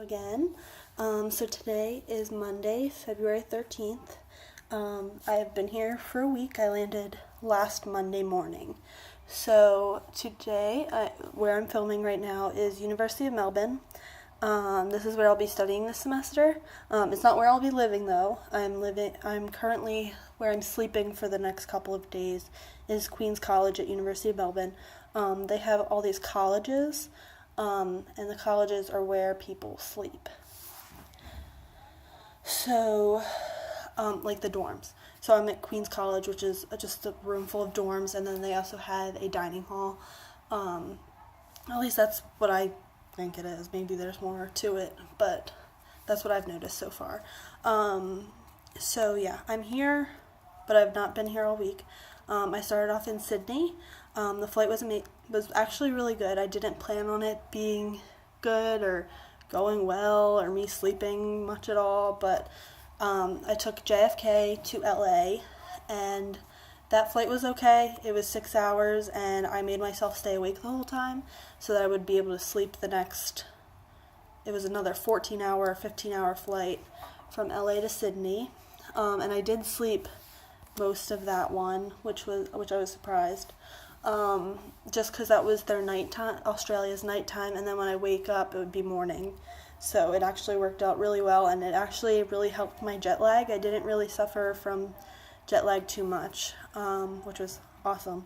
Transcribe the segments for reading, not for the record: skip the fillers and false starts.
Again. So today is Monday, February 13th. I have been here for a week. I landed last Monday morning. So today, where I'm filming right now is University of Melbourne. This is where I'll be studying this semester. It's not where I'll be living though. I'm currently where I'm sleeping for the next couple of days is Queen's College at University of Melbourne. They have all these colleges. And the colleges are where people sleep. So, like the dorms. So I'm at Queen's College, which is just a room full of dorms, and then they also have a dining hall. At least that's what I think it is. Maybe there's more to it, but that's what I've noticed so far. So yeah, I'm here, but I've not been here all week. I started off in Sydney. The flight was actually really good. I didn't plan on it being good or going well or me sleeping much at all, but I took JFK to LA, and that flight was okay. It was 6 hours, and I made myself stay awake the whole time so that I would be able to sleep it was another 14-hour, 15-hour flight from LA to Sydney, and I did sleep most of that one, which I was surprised. Just because that was their nighttime, Australia's nighttime, and then when I wake up, it would be morning. So it actually worked out really well, and it actually really helped my jet lag. I didn't really suffer from jet lag too much, which was awesome.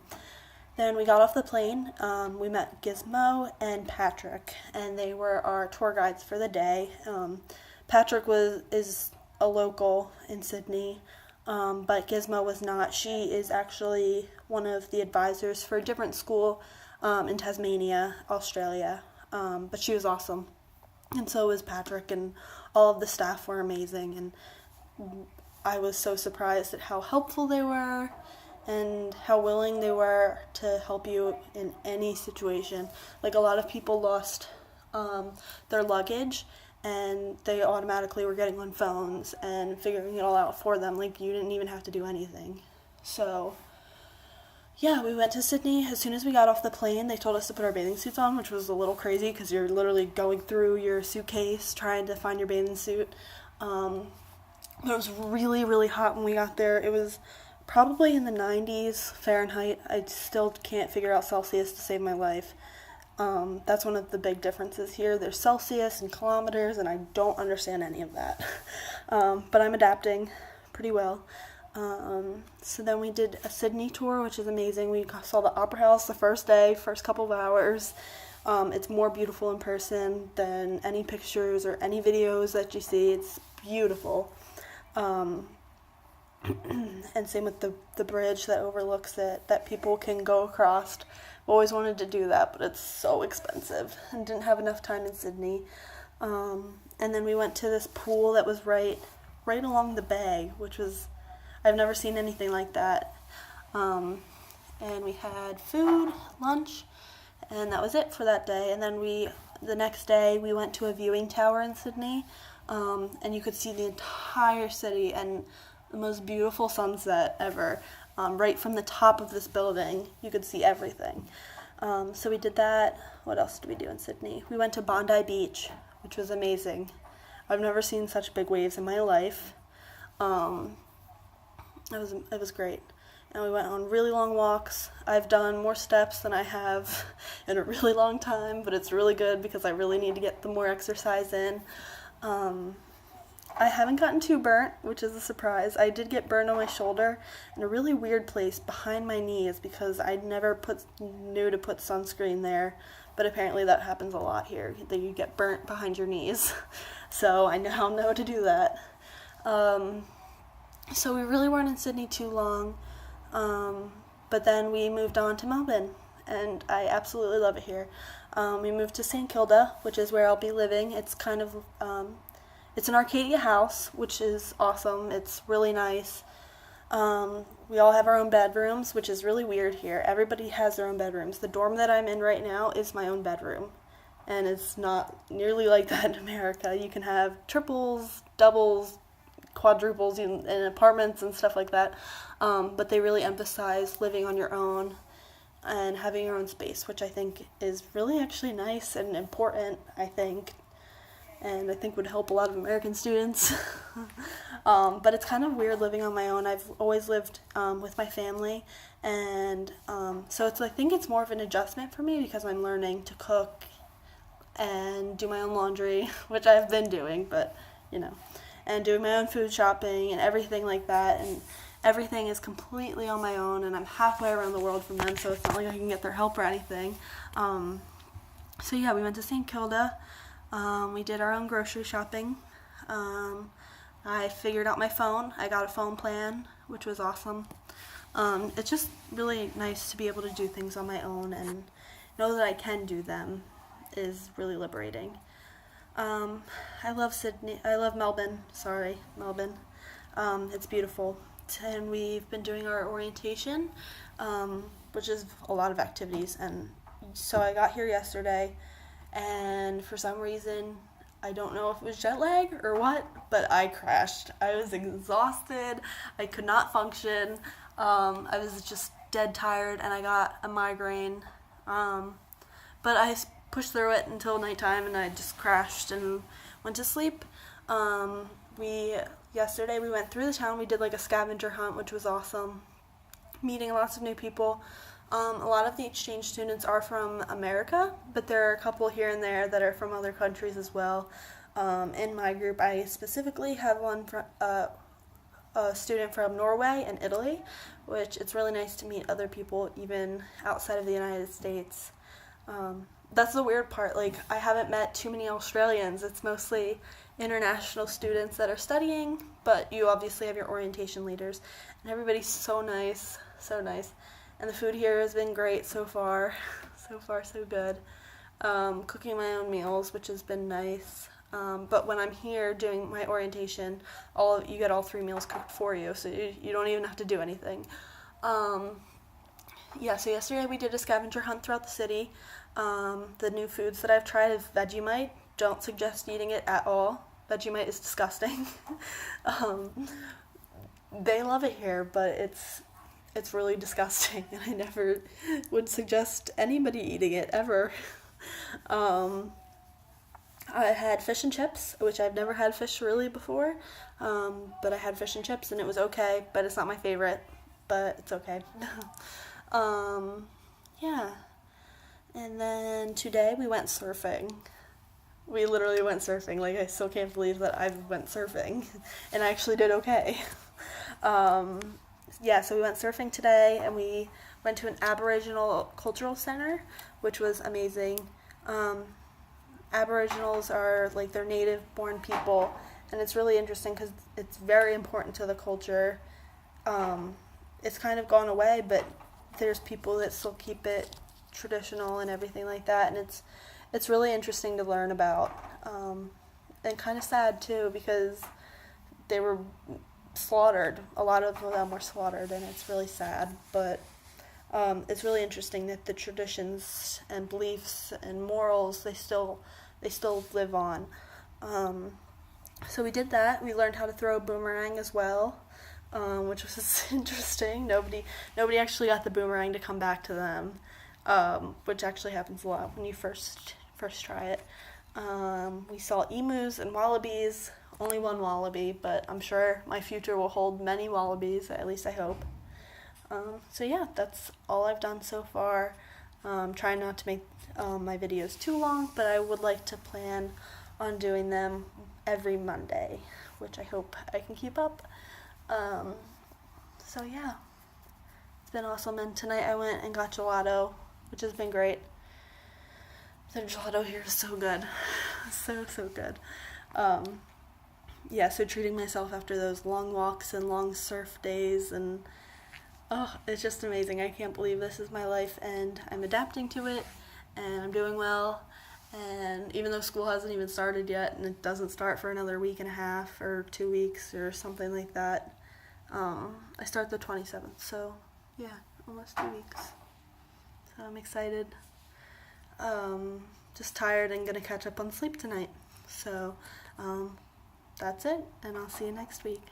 Then we got off the plane. We met Gizmo and Patrick, and they were our tour guides for the day. Patrick is a local in Sydney. But Gizmo was not. She is actually one of the advisors for a different school in Tasmania, Australia. But she was awesome. And so was Patrick, and all of the staff were amazing. And I was so surprised at how helpful they were and how willing they were to help you in any situation. Like, a lot of people lost their luggage, and they automatically were getting on phones and figuring it all out for them. Like, you didn't even have to do anything. So, yeah, we went to Sydney. As soon as we got off the plane, they told us to put our bathing suits on, which was a little crazy because you're literally going through your suitcase trying to find your bathing suit. But it was really, really hot when we got there. It was probably in the 90s Fahrenheit. I still can't figure out Celsius to save my life. That's one of the big differences here. There's Celsius and kilometers, and I don't understand any of that. But I'm adapting pretty well. So then we did a Sydney tour, which is amazing. We saw the Opera House the first day, first couple of hours. It's more beautiful in person than any pictures or any videos that you see. It's beautiful. And same with the bridge that overlooks it, that people can go across. Always wanted to do that, but it's so expensive and didn't have enough time in Sydney. And then we went to this pool that was right along the bay, which was, I've never seen anything like that. And we had food, lunch, and that was it for that day. And then the next day we went to a viewing tower in Sydney, and you could see the entire city and the most beautiful sunset ever. Right from the top of this building, you could see everything. So we did that. What else did we do in Sydney? We went to Bondi Beach, which was amazing. I've never seen such big waves in my life. It was great. And we went on really long walks. I've done more steps than I have in a really long time, but it's really good because I really need to get the more exercise in. I haven't gotten too burnt, which is a surprise. I did get burned on my shoulder in a really weird place behind my knees because I never knew to put sunscreen there, but apparently that happens a lot here, that you get burnt behind your knees. So I now know to do that. So we really weren't in Sydney too long, but then we moved on to Melbourne, and I absolutely love it here. We moved to St. Kilda, which is where I'll be living. It's kind of it's an Arcadia house, which is awesome. It's really nice. We all have our own bedrooms, which is really weird here. Everybody has their own bedrooms. The dorm that I'm in right now is my own bedroom, and it's not nearly like that in America. You can have triples, doubles, quadruples in apartments and stuff like that, but they really emphasize living on your own and having your own space, which I think is really actually nice and important, I think. and I think would help a lot of American students. But it's kind of weird living on my own. I've always lived with my family, and so I think it's more of an adjustment for me because I'm learning to cook and do my own laundry, which I've been doing, but and doing my own food shopping and everything like that, and everything is completely on my own, and I'm halfway around the world from them, so it's not like I can get their help or anything. So yeah, we went to St. Kilda. We did our own grocery shopping. I figured out my phone. I got a phone plan, which was awesome. It's just really nice to be able to do things on my own and know that I can do them is really liberating. I love Sydney. I love Melbourne. Sorry, Melbourne. It's beautiful. And we've been doing our orientation, which is a lot of activities. And so I got here yesterday, and for some reason, I don't know if it was jet lag or what, but I crashed. I was exhausted. I could not function. I was just dead tired, and I got a migraine. But I pushed through it until nighttime, and I just crashed and went to sleep. Yesterday we went through the town. We did like a scavenger hunt, which was awesome. Meeting lots of new people. A lot of the exchange students are from America, but there are a couple here and there that are from other countries as well. In my group, I specifically have one from a student from Norway and Italy, which it's really nice to meet other people even outside of the United States. That's the weird part. Like, I haven't met too many Australians. It's mostly international students that are studying, but you obviously have your orientation leaders, and everybody's so nice, so nice. And the food here has been great so far. So far, so good. Cooking my own meals, which has been nice. But when I'm here doing my orientation, you get all 3 meals cooked for you, so you don't even have to do anything. So yesterday we did a scavenger hunt throughout the city. The new foods that I've tried is Vegemite. Don't suggest eating it at all. Vegemite is disgusting. They love it here, but it's really disgusting, and I never would suggest anybody eating it ever. I had fish and chips, which I've never had fish really before, but I had fish and chips, and it was okay, but it's not my favorite, but it's okay. Yeah. And then today we went surfing. We literally went surfing. Like, I still can't believe that I went surfing, and I actually did okay. So we went surfing today, and we went to an Aboriginal cultural center, which was amazing. Aboriginals are like, they're native-born people, and it's really interesting because it's very important to the culture. It's kind of gone away, but there's people that still keep it traditional and everything like that, and it's really interesting to learn about, and kind of sad too, because they were slaughtered. A lot of them were slaughtered, and it's really sad, but it's really interesting that the traditions and beliefs and morals, they still live on. So we did that. We learned how to throw a boomerang as well, which was interesting. Nobody actually got the boomerang to come back to them, which actually happens a lot when you first try it. We saw emus and wallabies. Only one wallaby, but I'm sure my future will hold many wallabies, at least I hope. So yeah, that's all I've done so far. Trying not to make my videos too long, but I would like to plan on doing them every Monday, which I hope I can keep up. So yeah, it's been awesome, and tonight I went and got gelato, which has been great. The gelato here is so good. So good. So treating myself after those long walks and long surf days, and it's just amazing. I can't believe this is my life, and I'm adapting to it, and I'm doing well. And even though school hasn't even started yet, and it doesn't start for another week and a half or 2 weeks or something like that, I start the 27th, so yeah, almost 2 weeks. So I'm excited. Just tired and gonna catch up on sleep tonight. So that's it, and I'll see you next week.